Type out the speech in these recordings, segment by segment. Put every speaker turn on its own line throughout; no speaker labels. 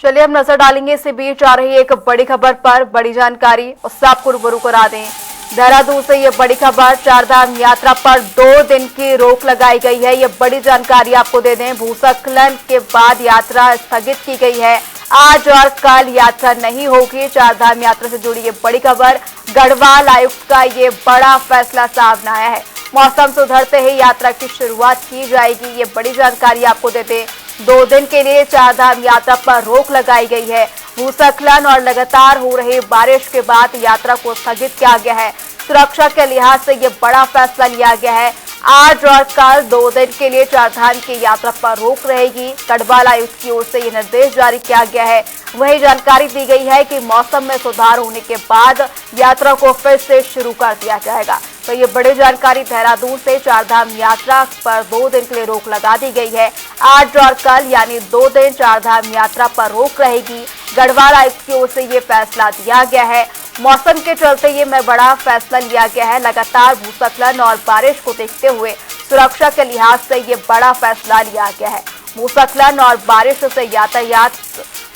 चलिए हम नजर डालेंगे इसी बीच आ रही एक बड़ी खबर पर। बड़ी जानकारी उससे आपको रूबरू करा दें। देहरादून से ये बड़ी खबर, चारधाम यात्रा पर 2 दिन की रोक लगाई गई है। ये बड़ी जानकारी आपको दे दें। भूस्खलन के बाद यात्रा स्थगित की गई है। आज और कल यात्रा नहीं होगी। चारधाम यात्रा से जुड़ी ये बड़ी खबर, गढ़वाल आयुक्त का ये बड़ा फैसला सामने आया है। मौसम सुधरते ही यात्रा की शुरुआत की जाएगी। ये बड़ी जानकारी आपको देते हैं। 2 दिन के लिए चारधाम यात्रा पर रोक लगाई गई है। भूस्खलन और लगातार हो रही बारिश के बाद यात्रा को स्थगित किया गया है। सुरक्षा के लिहाज से ये बड़ा फैसला लिया गया है। आज और कल 2 दिन के लिए चारधाम की यात्रा पर रोक रहेगी। गढ़वाल आयुक्त की ओर से ये निर्देश जारी किया गया है। वही जानकारी दी गई है कि मौसम में सुधार होने के बाद यात्रा को फिर से शुरू कर दिया जाएगा। तो ये बड़ी जानकारी, देहरादून से चारधाम यात्रा पर 2 दिन के लिए रोक लगा दी गई है। आज और कल यानी 2 दिन चारधाम यात्रा पर रोक रहेगी। गढ़वाल आयुक्त की ओर से ये फैसला दिया गया है। मौसम के चलते ये बड़ा फैसला लिया गया है। लगातार भूस्खलन और बारिश को देखते हुए सुरक्षा के लिहाज से ये बड़ा फैसला लिया गया है। भूस्खलन और बारिश से यातायात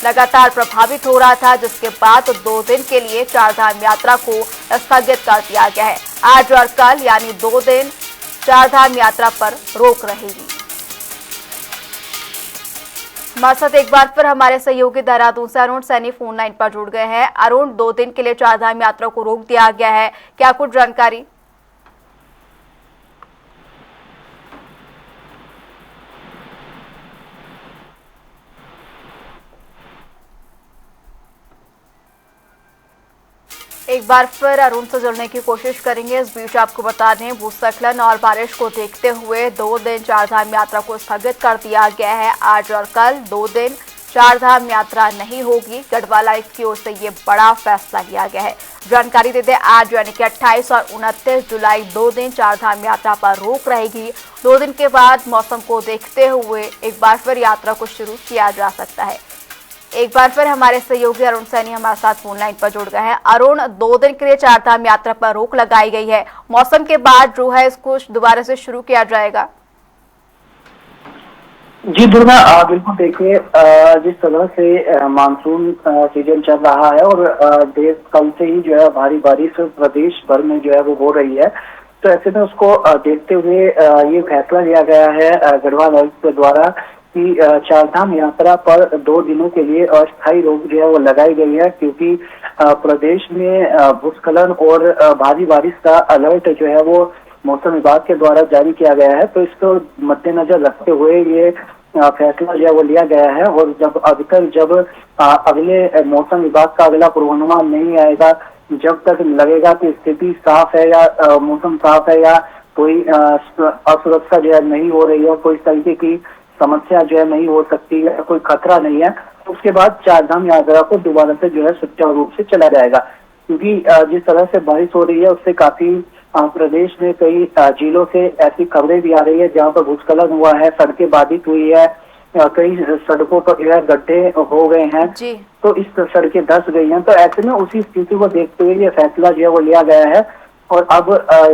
लगातार प्रभावित हो रहा था, जिसके बाद 2 दिन के लिए चारधाम यात्रा को स्थगित कर दिया गया है। आज और कल यानी 2 दिन चारधाम यात्रा पर रोक रहेगी। हमारे साथ एक बार फिर हमारे सहयोगी देहरादून से अरुण सैनी फोन लाइन पर जुड़ गए हैं। अरुण, 2 दिन के लिए चारधाम यात्रा को रोक दिया गया है, क्या कुछ जानकारी? एक बार फिर अरुण से जुड़ने की कोशिश करेंगे। इस बीच आपको बता दें, भूस्खलन और बारिश को देखते हुए 2 दिन चारधाम यात्रा को स्थगित कर दिया गया है। आज और कल 2 दिन चारधाम यात्रा नहीं होगी। गढ़वाल आयुक्त की ओर से ये बड़ा फैसला लिया गया है। जानकारी देते हैं, आज यानी कि 28 और 29 जुलाई 2 दिन चारधाम यात्रा पर रोक रहेगी। 2 दिन के बाद मौसम को देखते हुए एक बार फिर यात्रा को शुरू किया जा सकता है। एक बार फिर हमारे सहयोगी अरुण सैनी हमारे साथ फोन लाइन पर जुड़ गए हैं। अरुण, 2 दिन के लिए चारधाम यात्रा पर रोक लगाई गई है। मौसम के बाद जो है इसको दोबारा से शुरू किया जाएगा।
जी दुर्गा, बिल्कुल देखिए, जिस तरह से मानसून सीजन चल रहा है और देश कल से ही जो है भारी बारिश प्रदेश भर में जो है वो हो रही है, तो ऐसे में उसको देखते हुए ये फैसला लिया गया है गढ़वाल आयुक्त द्वारा कि चारधाम यात्रा पर 2 दिनों के लिए अस्थायी रोक जो है वो लगाई गई है, क्योंकि प्रदेश में भूस्खलन और भारी बारिश का अलर्ट जो है वो मौसम विभाग के द्वारा जारी किया गया है। तो इसको मद्देनजर रखते हुए ये फैसला जो है वो लिया गया है। और जब अगले मौसम विभाग का अगला पूर्वानुमान नहीं आएगा, जब तक लगेगा कि स्थिति साफ है या मौसम साफ है या कोई असुरक्षा जो है नहीं हो रही है, कोई तरीके की समस्या जो है नहीं हो सकती है, कोई खतरा नहीं है, तो उसके बाद चारधाम यात्रा को दोबारा से जो है सुचारू रूप से चला जाएगा। क्योंकि जिस तरह से बारिश हो रही है उससे काफी प्रदेश में कई जिलों से ऐसी खबरें भी आ रही है जहां पर भूस्खलन हुआ है, सड़कें बाधित हुई है, कई सड़कों पर जो है गड्ढे हो गए हैं, तो इस सड़कें धंस गई हैं। तो ऐसे में उसी स्थिति को देखते हुए ये फैसला जो है वो लिया गया है। और अब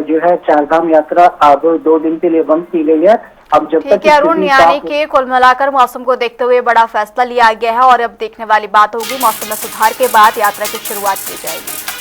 जो है चारधाम यात्रा अब 2 दिन के लिए बंद की गई है। अब जब तक
अरुण, यानी कि कुल मिलाकर मौसम को देखते हुए बड़ा फैसला लिया गया है और अब देखने वाली बात होगी, मौसम में सुधार के बाद यात्रा की शुरुआत की जाएगी।